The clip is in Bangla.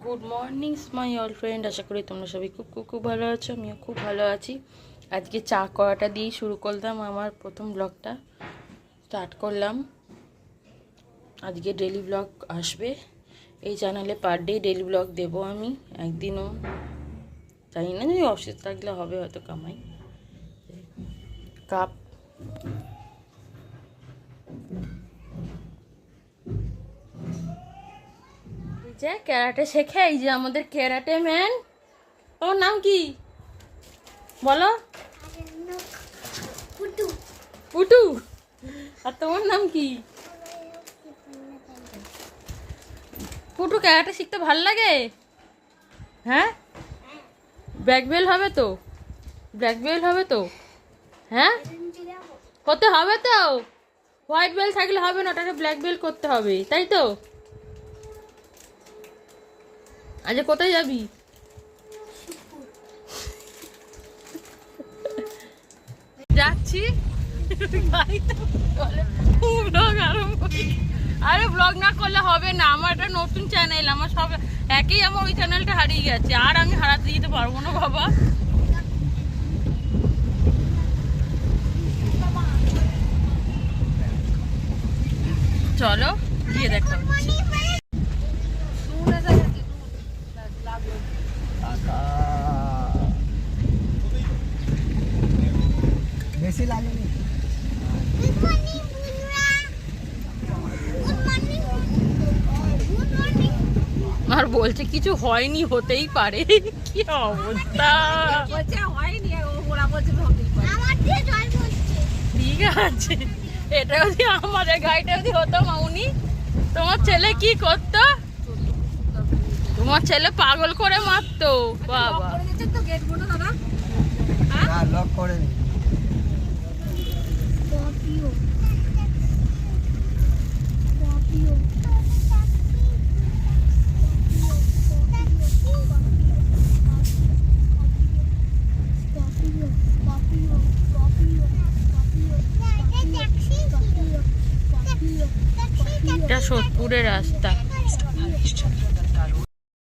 Good morning my all friend, আশা করি তোমরা সবাই খুব খুব খুব ভালো আছো। আমিও খুব ভালো আছি। আজকে চা করাটা দিয়েই শুরু করলাম আমার প্রথম ব্লগটা স্টার্ট করলাম। আজকে ডেলি ব্লগ আসবে এই চ্যানেলে, পার ডে ডেলি ব্লগ দেবো আমি। একদিনও জানি না, যদি অসুস্থ থাকলে হবে হয়তো কামাই। কাপ যে ক্যারাটে শেখে, এই যে আমাদের ক্যারাটে ম্যান। তোমার নাম কি বলো? পুটু। আর তোমার নাম কি? পুটু, ক্যারাটে শিখতে ভাল লাগে? হ্যাঁ, ব্ল্যাক বেল্ট হবে তো? ব্ল্যাক বেল্ট হবে তো? হ্যাঁ, হতে হবে তো। হোয়াইট বেল্ট থাকলে হবে না, ওটাকে ব্ল্যাক বেল্ট করতে হবে, তাই তো? আজ কোথায় যাবি? যাচ্ছি আরে ব্লগ না করলে হবে না, আমার একটা নতুন চ্যানেল, আমার সব একই, আমার ওই চ্যানেলটা হারিয়ে গেছে, আর আমি হারাতে দিতে পারবো না বাবা। চলো গিয়ে দেখা বেশি লাগেনি। আর বলছে কিছু হয়নি, হতেই পারে। কি অবস্থা! ঠিক আছে, এটা যদি আমাদের গাড়িটা যদি হতো মাউনি, তোমার ছেলে কি করতো? তোমার ছেলে পাগল করে মারতো বাবা। লক করে নি। এটা সোদপুরের রাস্তা।